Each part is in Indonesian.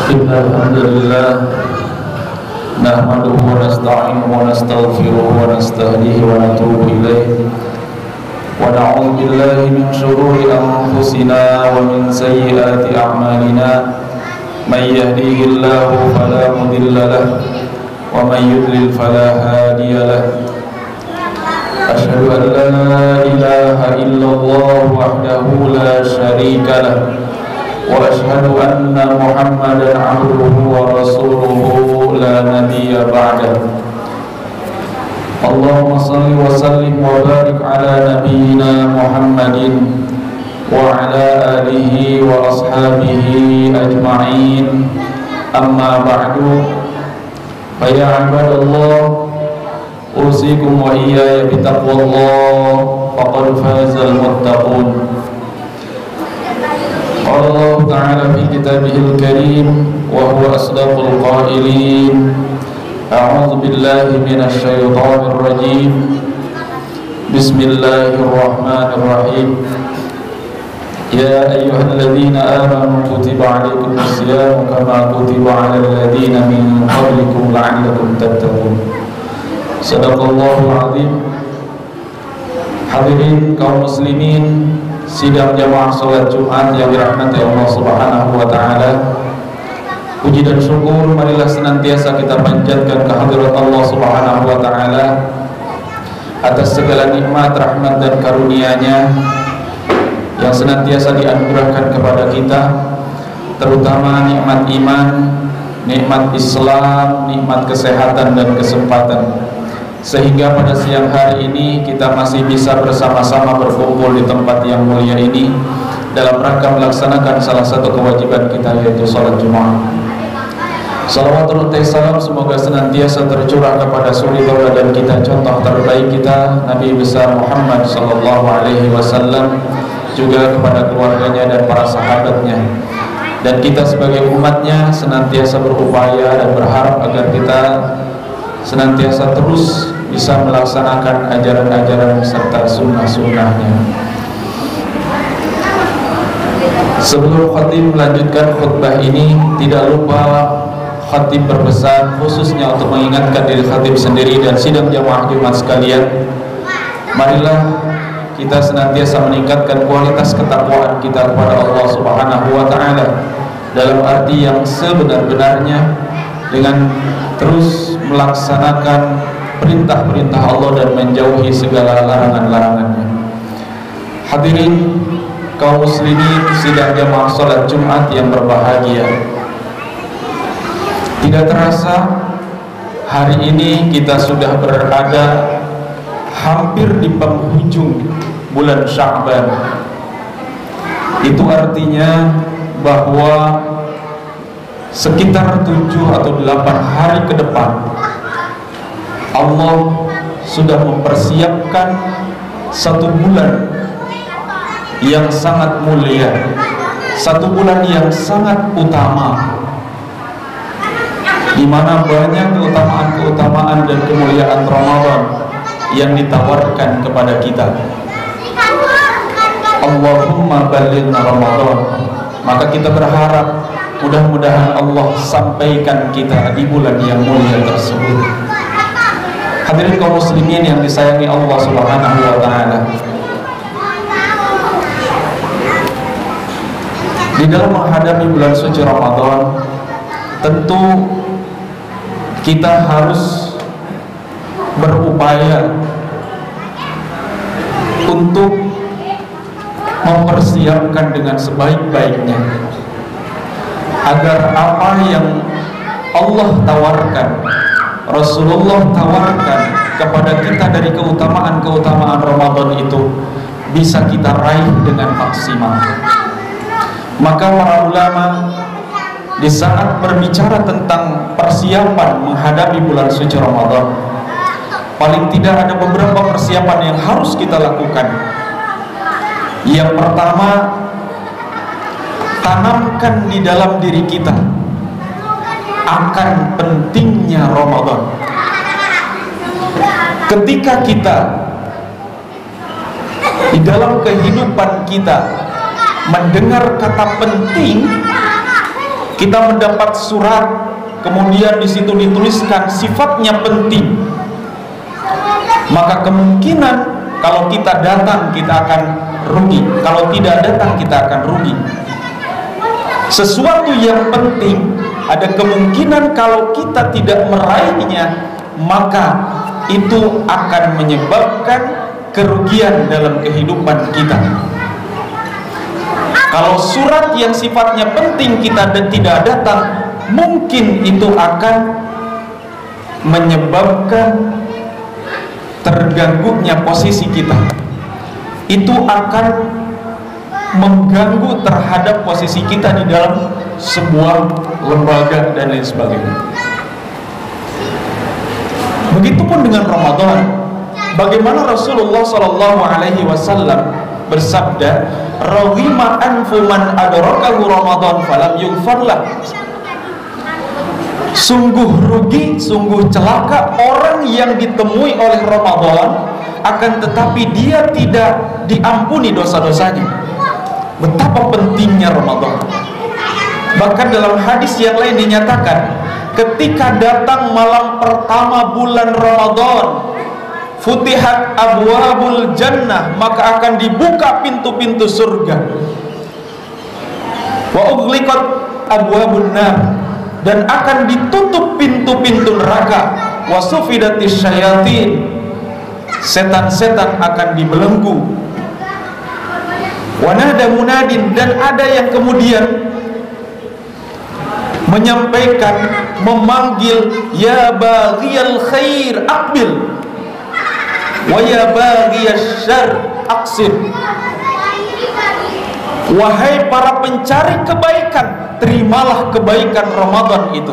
الحمد لله نحمده ونستعينه ونستغفره ونستهديه ونتوب إليه ونعوذ بالله من شرور أنفسنا ومن سيئات أعمالنا من يهديه الله فلا مضل له ومن يضلل فلا هادي له أشهد أن لا إله إلا الله وحده لا شريك له وأشهد أن محمدا عبده ورسوله لا نبي بعده اللهم صل وسلم وبارك على نبينا محمد وعلى آله وأصحابه أجمعين أما بعد فيا عباد الله أوصيكم وإياي بتقوى الله فقد فاز المتقون قال الله تعالى في كتابه الكريم وهو أصدق القائلين أعوذ بالله من الشيطان الرجيم بسم الله الرحمن الرحيم يا أيها الذين آمنوا كتب عليكم الصيام كما كتب على الذين من قبلكم لعلكم تتقون صدق الله العظيم. Hadirin kaum muslimin sidang jamaah salat Jumat yang dirahmati Allah Subhanahu wa taala. Puji dan syukur marilah senantiasa kita panjatkan kehadirat Allah Subhanahu wa taala atas segala nikmat, rahmat dan karunia-Nya yang senantiasa dianugerahkan kepada kita, terutama nikmat iman, nikmat Islam, nikmat kesehatan dan kesempatan, sehingga pada siang hari ini kita masih bisa bersama-sama berkumpul di tempat yang mulia ini dalam rangka melaksanakan salah satu kewajiban kita, yaitu salat Jumat. Salawatullah salam semoga senantiasa tercurah kepada suri tauladan kita, contoh terbaik kita, Nabi besar Muhammad sallallahu alaihi wasallam, juga kepada keluarganya dan para sahabatnya, dan kita sebagai umatnya senantiasa berupaya dan berharap agar kita senantiasa terus bisa melaksanakan ajaran-ajaran serta sunnah-sunnahnya. Sebelum khatib melanjutkan khutbah ini, tidak lupa khatib berpesan khususnya untuk mengingatkan diri khatib sendiri dan sidang jamaah Jumat sekalian, marilah kita senantiasa meningkatkan kualitas ketakwaan kita kepada Allah Subhanahu wa taala dalam arti yang sebenar-benarnya, dengan terus melaksanakan perintah-perintah Allah dan menjauhi segala larangan-larangannya. Hadirin kaum muslimin sidang jamaah salat Jumat yang berbahagia, tidak terasa hari ini kita sudah berada hampir di penghujung bulan Sya'ban. Itu artinya bahwa sekitar 7 atau 8 hari ke depan Allah sudah mempersiapkan satu bulan yang sangat mulia, satu bulan yang sangat utama, di mana banyak keutamaan-keutamaan dan kemuliaan Ramadan yang ditawarkan kepada kita. Allahumma ballighna Ramadan. Maka kita berharap mudah-mudahan Allah sampaikan kita di bulan yang mulia tersebut. Hadirin kaum muslimin yang disayangi Allah Subhanahu wa taala, di dalam menghadapi bulan suci Ramadan, tentu kita harus berupaya untuk mempersiapkan dengan sebaik-baiknya agar apa yang Allah tawarkan, Rasulullah tawarkan kepada kita dari keutamaan-keutamaan Ramadan itu bisa kita raih dengan maksimal. Maka para ulama di saat berbicara tentang persiapan menghadapi bulan suci Ramadan, paling tidak ada beberapa persiapan yang harus kita lakukan. Yang pertama, tanamkan di dalam diri kita akan pentingnya Ramadan. Ketika kita di dalam kehidupan kita mendengar kata penting, kita mendapat surat, kemudian di situ dituliskan sifatnya penting, maka kemungkinan kalau kita datang kita akan rugi, kalau tidak datang kita akan rugi. Sesuatu yang penting ada kemungkinan kalau kita tidak meraihnya, maka itu akan menyebabkan kerugian dalam kehidupan kita. Kalau surat yang sifatnya penting kita tidak datang, mungkin itu akan menyebabkan terganggunya posisi kita. Itu akan mengganggu terhadap posisi kita di dalam sebuah lembaga dan lain sebagainya. Begitupun dengan Ramadan. Bagaimana Rasulullah SAW bersabda, "Raghima anfu man adrakahu Ramadan falam yughfarlah." Sungguh rugi, sungguh celaka orang yang ditemui oleh Ramadan, akan tetapi dia tidak diampuni dosa-dosanya. Betapa pentingnya Ramadan. Bahkan dalam hadis yang lain dinyatakan, ketika datang malam pertama bulan Ramadan, futihat abwabul jannah, maka akan dibuka pintu-pintu surga. Wa ughliqat abwabun nar, dan akan ditutup pintu-pintu neraka. Wa sufidatis syayatin, setan-setan akan dibelenggu. Wa nada munadin, dan ada yang kemudian menyampaikan, memanggil, ya baghiyal khair aqbil wa ya baghiyasy syarr aqsir. Wahai para pencari kebaikan, terimalah kebaikan Ramadan itu.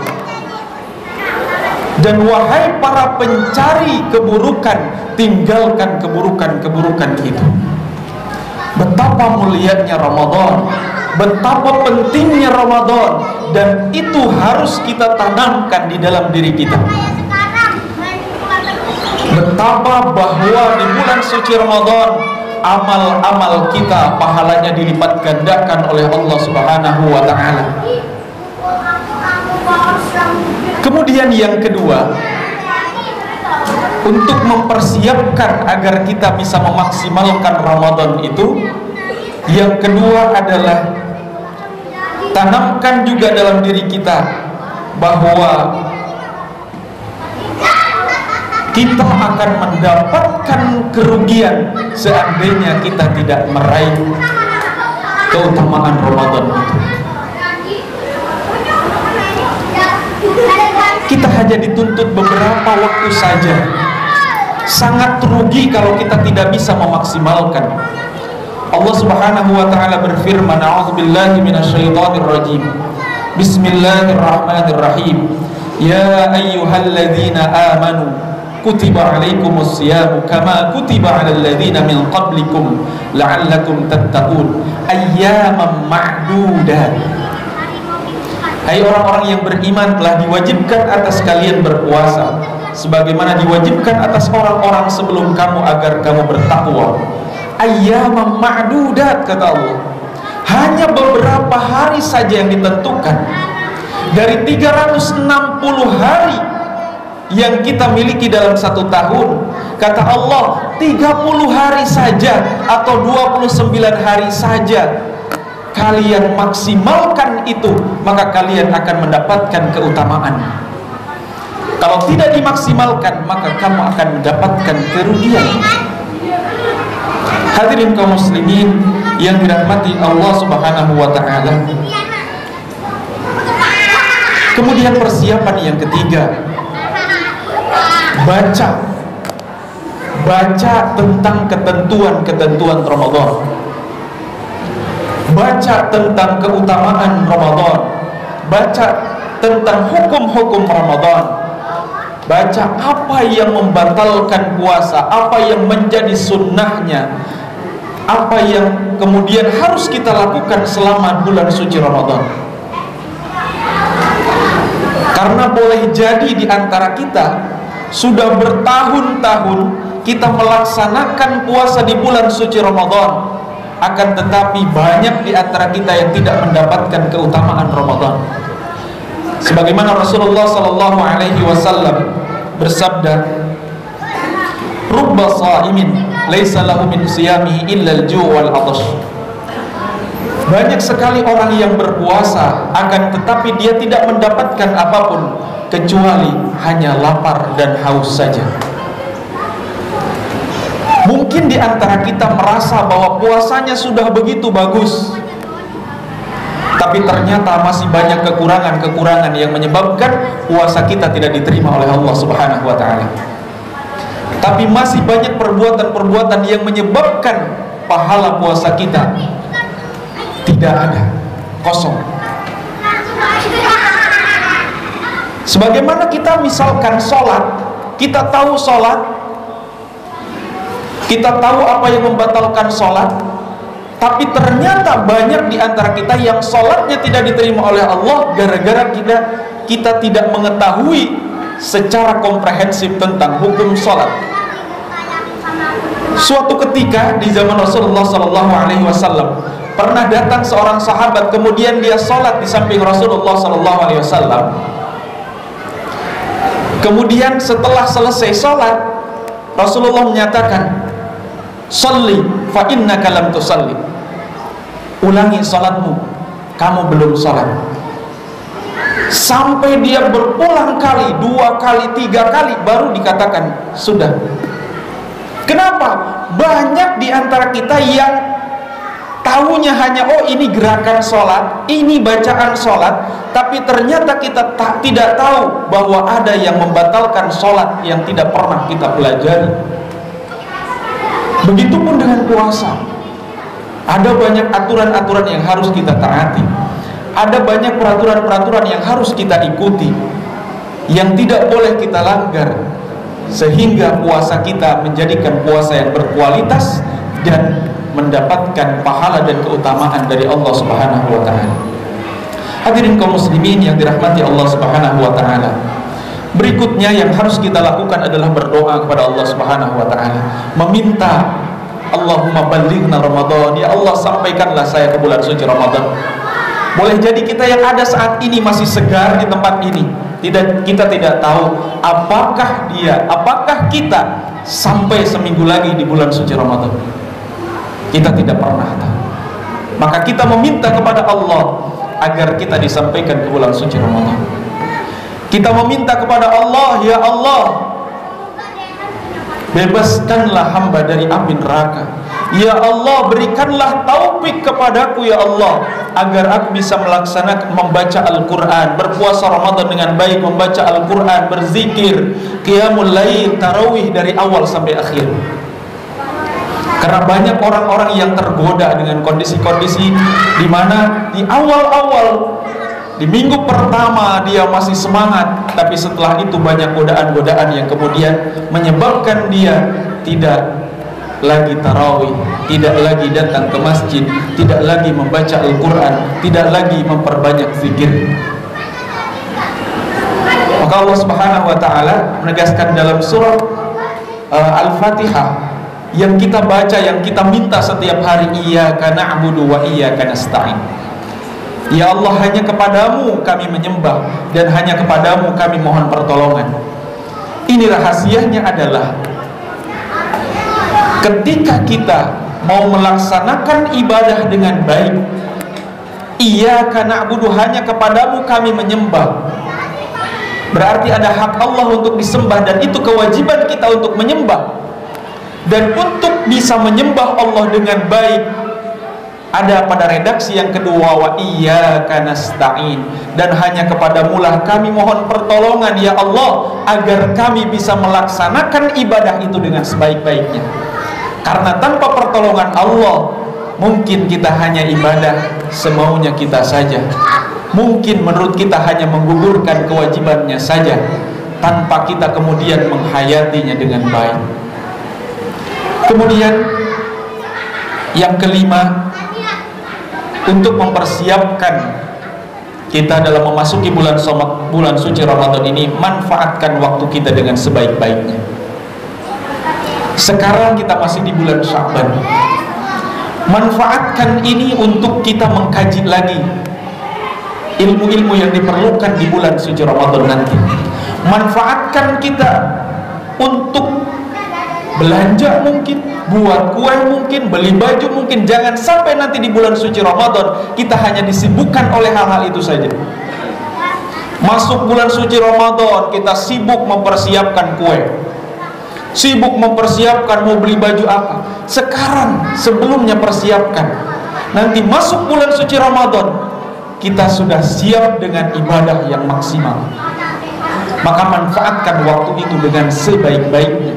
Dan wahai para pencari keburukan, tinggalkan keburukan-keburukan itu. Betapa mulianya Ramadan, betapa pentingnya Ramadan, dan itu harus kita tanamkan di dalam diri kita. Betapa bahwa di bulan suci Ramadan amal-amal kita pahalanya dilipat gandakan oleh Allah Subhanahu wa taala. Kemudian yang kedua, untuk mempersiapkan agar kita bisa memaksimalkan Ramadan itu, yang kedua adalah tanamkan juga dalam diri kita bahwa kita akan mendapatkan kerugian seandainya kita tidak meraih keutamaan Ramadan itu. Kita hanya dituntut beberapa waktu saja. Sangat rugi kalau kita tidak bisa memaksimalkan. Allah Subhanahu wa taala berfirman, a'udzubillahi minasyaitonir rajim. Bismillahirrahmanirrahim. Ya ayyuhalladzina amanu kutiba alaikumus siyam kama kutiba alal ladzina min qablikum la'allakum tattaqun ayyaman ma'dudat. Hai orang-orang yang beriman, telah diwajibkan atas kalian berpuasa sebagaimana diwajibkan atas orang-orang sebelum kamu agar kamu bertakwa. Ayyaman ma'dudat, kata Allah, hanya beberapa hari saja yang ditentukan dari 360 hari yang kita miliki dalam satu tahun. Kata Allah, 30 hari saja atau 29 hari saja kalian maksimalkan itu, maka kalian akan mendapatkan keutamaan. Kalau tidak dimaksimalkan, maka kamu akan mendapatkan kerugian. Hadirin kaum muslimin yang dirahmati Allah Subhanahu wa taala. Kemudian persiapan yang ketiga, baca tentang ketentuan-ketentuan Ramadan. Baca tentang keutamaan Ramadan, baca tentang hukum-hukum Ramadan, baca apa yang membatalkan puasa, apa yang menjadi sunnahnya, apa yang kemudian harus kita lakukan selama bulan suci Ramadan. Karena boleh jadi di antara kita sudah bertahun-tahun kita melaksanakan puasa di bulan suci Ramadan, akan tetapi banyak di antara kita yang tidak mendapatkan keutamaan Ramadan. Sebagaimana Rasulullah sallallahu alaihi wasallam bersabda, "Rubba sha'imin laisa lahu min siyamihi illa al-ju' wal 'atash." Banyak sekali orang yang berpuasa, akan tetapi dia tidak mendapatkan apapun kecuali hanya lapar dan haus saja. Mungkin di antara kita merasa bahwa puasanya sudah begitu bagus, tapi ternyata masih banyak kekurangan-kekurangan yang menyebabkan puasa kita tidak diterima oleh Allah Subhanahu wa ta'ala. Tapi masih banyak perbuatan-perbuatan yang menyebabkan pahala puasa kita tidak ada, kosong. Sebagaimana kita misalkan sholat, kita tahu sholat, kita tahu apa yang membatalkan sholat, tapi ternyata banyak di antara kita yang sholatnya tidak diterima oleh Allah gara-gara kita tidak mengetahui secara komprehensif tentang hukum sholat. Suatu ketika di zaman Rasulullah SAW pernah datang seorang sahabat, kemudian dia sholat di samping Rasulullah SAW. Kemudian setelah selesai sholat, Rasulullah menyatakan, "Sholli fa innaka lam tusalli." Ulangi sholatmu, kamu belum sholat. Sampai dia berulang kali, 2 kali, 3 kali, baru dikatakan sudah. Kenapa? Banyak di antara kita yang tahunya hanya, oh ini gerakan sholat, ini bacaan sholat, tapi ternyata kita tidak tahu bahwa ada yang membatalkan sholat yang tidak pernah kita pelajari. Begitupun dengan puasa. Ada banyak aturan-aturan yang harus kita taati, ada banyak peraturan-peraturan yang harus kita ikuti, yang tidak boleh kita langgar, sehingga puasa kita menjadikan puasa yang berkualitas dan mendapatkan pahala dan keutamaan dari Allah Subhanahu wa ta'ala. Hadirin kaum muslimin yang dirahmati Allah Subhanahu wa ta'ala, berikutnya yang harus kita lakukan adalah berdoa kepada Allah Subhanahu wa ta'ala, meminta, Allahumma ballighna Ramadan, ya Allah sampaikanlah saya ke bulan suci Ramadan. Boleh jadi kita yang ada saat ini masih segar di tempat ini, kita tidak tahu apakah kita sampai seminggu lagi di bulan suci Ramadan. Kita tidak pernah tahu. Maka kita meminta kepada Allah agar kita disampaikan ke bulan suci Ramadan. Kita meminta kepada Allah, ya Allah, bebaskanlah hamba dari api neraka. Ya Allah, berikanlah taufik kepadaku ya Allah, agar aku bisa melaksanakan membaca Al-Quran, berpuasa Ramadan dengan baik, membaca Al-Quran, berzikir, qiyamul lail, tarawih dari awal sampai akhir. Karena banyak orang-orang yang tergoda dengan kondisi-kondisi di mana di awal-awal, di minggu pertama dia masih semangat, tapi setelah itu banyak godaan-godaan yang kemudian menyebabkan dia tidak lagi tarawih, tidak lagi datang ke masjid, tidak lagi membaca Al-Quran, tidak lagi memperbanyak zikir. Maka Allah Subhanahu wa ta'ala menegaskan dalam surah Al-Fatihah yang kita baca, yang kita minta setiap hari, iyyaka na'budu wa iyyaka nasta'in. Ya Allah, hanya kepadamu kami menyembah dan hanya kepadamu kami mohon pertolongan. Ini rahasianya adalah ketika kita mau melaksanakan ibadah dengan baik, iyyaka na'budu, hanya kepadamu kami menyembah, berarti ada hak Allah untuk disembah, dan itu kewajiban kita untuk menyembah. Dan untuk bisa menyembah Allah dengan baik, ada pada redaksi yang kedua, wa iyyaka nasta'in, dan hanya kepadamulah kami mohon pertolongan ya Allah, agar kami bisa melaksanakan ibadah itu dengan sebaik-baiknya. Karena tanpa pertolongan Allah, mungkin kita hanya ibadah semaunya kita saja, mungkin menurut kita hanya menggugurkan kewajibannya saja, tanpa kita kemudian menghayatinya dengan baik. Kemudian yang kelima, untuk mempersiapkan kita dalam memasuki bulan suci Ramadan ini, manfaatkan waktu kita dengan sebaik-baiknya. Sekarang kita masih di bulan Sya'ban, manfaatkan ini untuk kita mengkaji lagi ilmu-ilmu yang diperlukan di bulan suci Ramadan nanti. Manfaatkan kita untuk belanja mungkin, buat kue mungkin, beli baju mungkin. Jangan sampai nanti di bulan suci Ramadan kita hanya disibukkan oleh hal-hal itu saja. Masuk bulan suci Ramadan kita sibuk mempersiapkan kue, sibuk mempersiapkan mau beli baju apa. Sekarang sebelumnya persiapkan, nanti masuk bulan suci Ramadan kita sudah siap dengan ibadah yang maksimal. Maka manfaatkan waktu itu dengan sebaik-baiknya.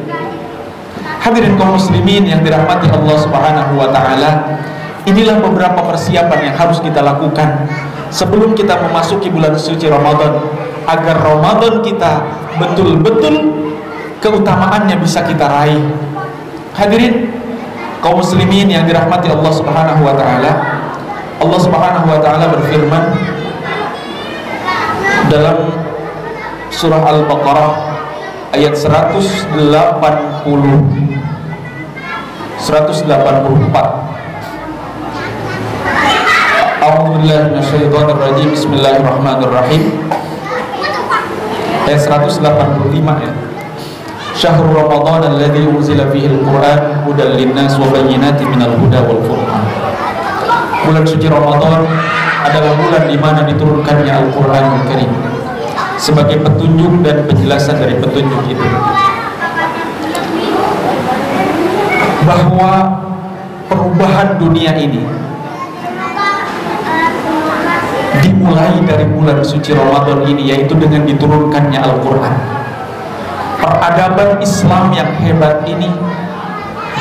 Hadirin kaum muslimin yang dirahmati Allah Subhanahu wa taala, inilah beberapa persiapan yang harus kita lakukan sebelum kita memasuki bulan suci Ramadan, agar Ramadan kita betul-betul keutamaannya bisa kita raih. Hadirin kaum muslimin yang dirahmati Allah Subhanahu wa taala, Allah Subhanahu wa taala berfirman dalam surah Al-Baqarah ayat 184. A'udzubillahi minasyaitonir rajim. Bismillahirrahmanirrahim. Ayat 185 ya. Syahrul Ramadan alladzi unzila fihi al-Qur'an hudan lin-nas wa bayyinatin minal huda wal furqan. Bulan suci Ramadan adalah bulan di mana diturunkannya Al-Qur'anul Karim sebagai petunjuk dan penjelasan dari petunjuk itu, bahwa perubahan dunia ini dimulai dari bulan suci Ramadan ini, yaitu dengan diturunkannya Al-Quran. Peradaban Islam yang hebat ini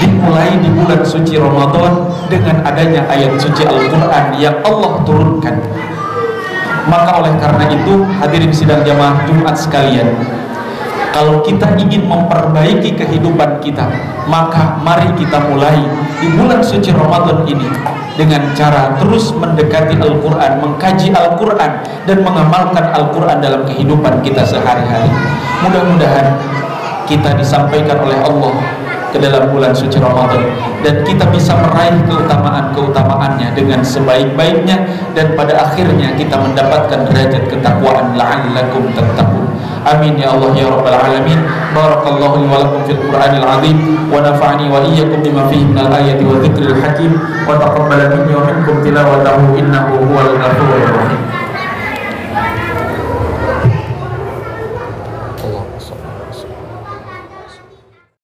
dimulai di bulan suci Ramadan dengan adanya ayat suci Al-Quran yang Allah turunkan. Maka oleh karena itu, hadirin sidang jamaah Jumat sekalian, kalau kita ingin memperbaiki kehidupan kita, maka mari kita mulai di bulan suci Ramadan ini dengan cara terus mendekati Al-Quran, mengkaji Al-Quran, dan mengamalkan Al-Quran dalam kehidupan kita sehari-hari. Mudah-mudahan kita disampaikan oleh Allah ke dalam bulan suci Ramadan, dan kita bisa meraih keutamaan-keutamaannya dengan sebaik-baiknya, dan pada akhirnya kita mendapatkan derajat ketakwaan, la'allakum tattaqun. Amin ya Allah ya rabbal alamin. Barakallahu li wa lakum fil Qur'anil azim, wa nafa'ani wa iyyakum bima fihi minal ayati wa dzikril hakim, wa taqabbala minni wa minkum tilawatahu innahu huwal ghafurur rahim.